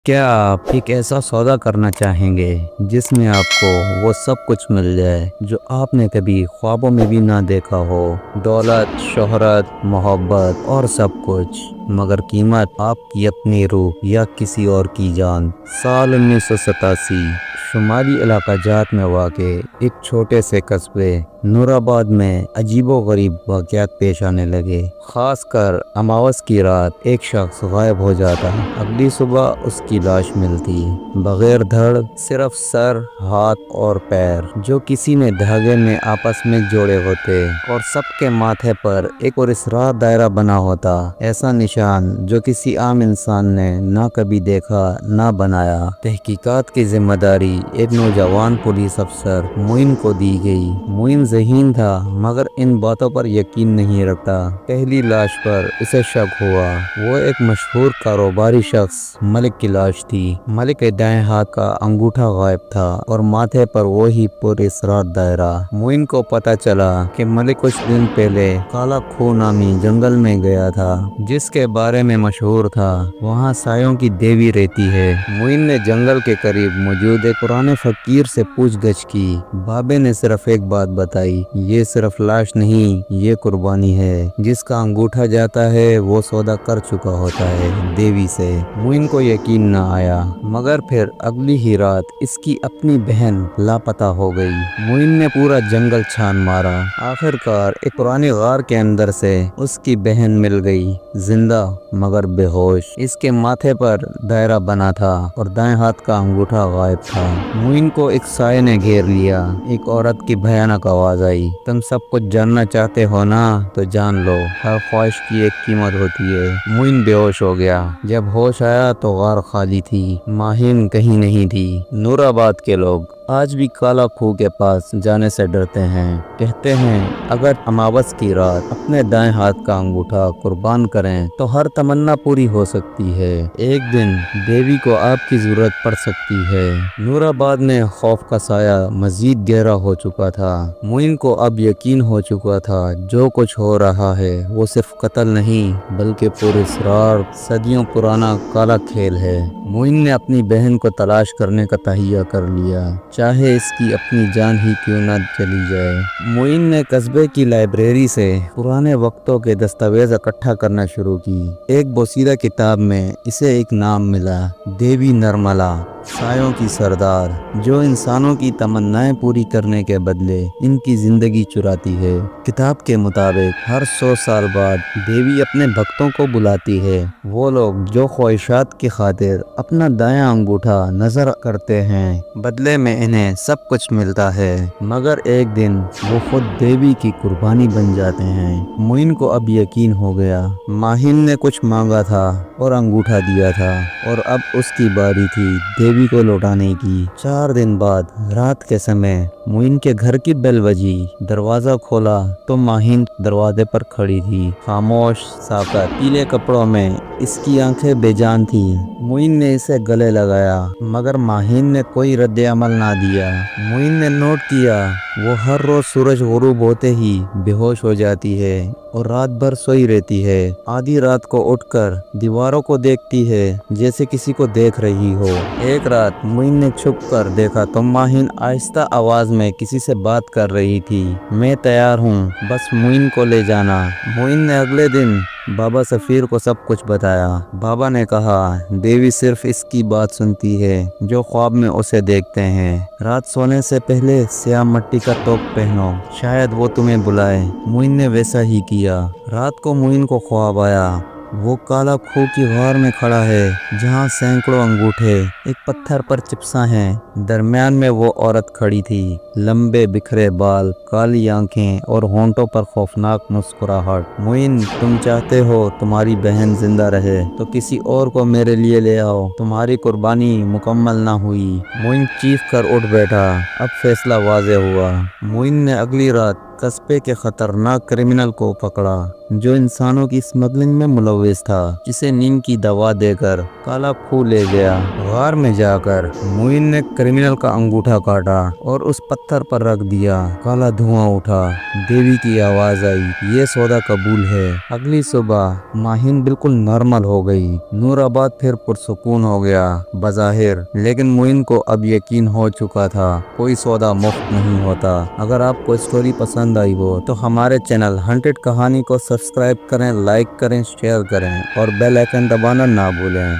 क्या आप एक ऐसा सौदा करना चाहेंगे जिसमें आपको वो सब कुछ मिल जाए जो आपने कभी ख्वाबों में भी ना देखा हो? दौलत, शोहरत, मोहब्बत और सब कुछ, मगर कीमत आपकी अपनी रूह या किसी और की जान। साल 1987 शुमाली इलाका जात में वाक़े एक छोटे से कस्बे नूराबाद में अजीबो-गरीब वाक़यात पेश आने लगे। खासकर अमावस की रात एक शख्स गायब हो जाता, अगली सुबह उसकी लाश मिलती, बगैर धड़, सिर्फ सर, हाथ और पैर जो किसी ने धागे में आपस में जोड़े होते, और सबके माथे पर एक पुरस्कार दायरा बना होता, ऐसा निशान जो किसी आम इंसान ने ना कभी देखा ना बनाया। तहकीकात की जिम्मेदारी एक नौजवान पुलिस अफसर मोइन को दी गई। मोइन ज़हीन था मगर इन बातों पर यकीन नहीं रखता। पहली लाश पर उसे शक हुआ। वो एक मशहूर कारोबारी शख्स मलिक की लाश थी। मलिक के दाएं हाथ का अंगूठा गायब था और माथे पर वही पुरस्कार दायरा। मोइन को पता चला कि मलिक कुछ दिन पहले काला खो नामी जंगल में गया था, जिसके बारे में मशहूर था वहाँ सायों की देवी रहती है। मोइन ने जंगल के करीब मौजूद एक पुराने फकीर से पूछगछ की। बाबे ने सिर्फ एक बात बताई, ये सिर्फ लाश नहीं, ये कुर्बानी है। जिसका अंगूठा जाता है वो सौदा कर चुका होता है देवी से। मोइन को यकीन न आया, मगर फिर अगली ही रात इसकी अपनी बहन लापता हो गई। मोइन ने पूरा जंगल छान मारा, आखिरकार एक पुराने गार के अंदर से उसकी बहन मिल गई, जिंदा मगर बेहोश। इसके माथे पर दायरा बना था और दाएं हाथ का अंगूठा गायब था। मोइन को एक साये ने घेर लिया। एक औरत की भयानक आवाज आई, तुम सब कुछ जानना चाहते हो ना, तो जान लो, हर ख्वाहिश की एक कीमत होती है। मोइन बेहोश हो गया। जब होश आया तो गार खाली थी, माहिन कहीं नहीं थी। नूराबाद के लोग आज भी काला खूह के पास जाने से डरते हैं। कहते हैं अगर अमावस की रात अपने दाएं हाथ का अंगूठा कुर्बान करें तो हर तमन्ना पूरी हो सकती है। एक दिन देवी को आपकी जरूरत पड़ सकती है। नूराबाद में खौफ का साया मजीद गहरा हो चुका था। मोइन को अब यकीन हो चुका था जो कुछ हो रहा है वो सिर्फ कत्ल नहीं बल्कि पुरस्कार, सदियों पुराना काला खेल है। मोइन ने अपनी बहन को तलाश करने का तहिया कर लिया, चाहे इसकी अपनी जान ही क्यों ना चली जाए। मोइन ने कस्बे की लाइब्रेरी से पुराने वक्तों के दस्तावेज इकट्ठा करना शुरू की। एक बोसीदा किताब में इसे एक नाम मिला, देवी नरमला, सायों की सरदार, जो इंसानों की तमन्नाएं पूरी करने के बदले इनकी जिंदगी चुराती है। किताब के मुताबिक हर 100 साल बाद देवी अपने भक्तों को बुलाती है, वो लोग जो ख्वाहिशात की खातिर अपना दायां अंगूठा नजर करते हैं। बदले में इन्हें सब कुछ मिलता है, मगर एक दिन वो खुद देवी की कुर्बानी बन जाते हैं। मोइन को अब यकीन हो गया, माहिन ने कुछ मांगा था और अंगूठा दिया था, और अब उसकी बारी थी देवी को लौटाने की। 4 दिन बाद रात के समय मोइन के घर की बेल बजी। दरवाजा खोला तो माहिन दरवाजे पर खड़ी थी, खामोश, साकत, पीले कपड़ों में। इसकी आंखें बेजान थी। मोइन ने इसे गले लगाया, मगर माहिन ने कोई रद्द अमल ना दिया। मोइन ने नोट किया वो हर रोज सूरज गुरूब होते ही बेहोश हो जाती है और रात भर सोई रहती है। आधी रात को उठकर दीवारों को देखती है जैसे किसी को देख रही हो। एक रात मोइन ने छुप कर देखा तो माहिन आहिस्ता आवाज में किसी से बात कर रही थी, मैं तैयार हूँ, बस मोइन को ले जाना। मोइन ने अगले दिन बाबा सफीर को सब कुछ बताया। बाबा ने कहा देवी सिर्फ इसकी बात सुनती है जो ख्वाब में उसे देखते हैं। रात सोने से पहले स्याह मिट्टी का तोप पहनो, शायद वो तुम्हें बुलाए। मोइन ने वैसा ही किया। रात को मोइन को ख्वाब आया, वो काला खूह की गार में खड़ा है जहाँ सैकड़ों अंगूठे एक पत्थर पर चिपसा हैं। दरमियान में वो औरत खड़ी थी, लंबे बिखरे बाल, काली आंखें और होंठों पर खौफनाक मुस्कुराहट। मोइन, तुम चाहते हो तुम्हारी बहन जिंदा रहे तो किसी और को मेरे लिए ले आओ, तुम्हारी कुर्बानी मुकम्मल ना हुई। मोइन चीख कर उठ बैठा। अब फैसला वाज़ेह हुआ। मोइन ने अगली रात कस्बे के खतरनाक क्रिमिनल को पकड़ा जो इंसानों की स्मगलिंग में मुलविस था, जिसे नींद की दवा देकर काला फू ले गया। गार में जाकर मोइन ने क्रिमिनल का अंगूठा काटा और उस पत्थर पर रख दिया। काला धुआं उठा, देवी की आवाज आई, ये सौदा कबूल है। अगली सुबह माहिन बिल्कुल नॉर्मल हो गई। नूराबाद फिर पुरसुकून हो गया बज़ाहिर, लेकिन मोइन को अब यकीन हो चुका था कोई सौदा मुफ्त नहीं होता। अगर आपको स्टोरी पसंद आई हो तो हमारे चैनल हंटेड कहानी को सब्सक्राइब करें, लाइक करें, शेयर करें और बेल आइकन दबाना ना भूलें।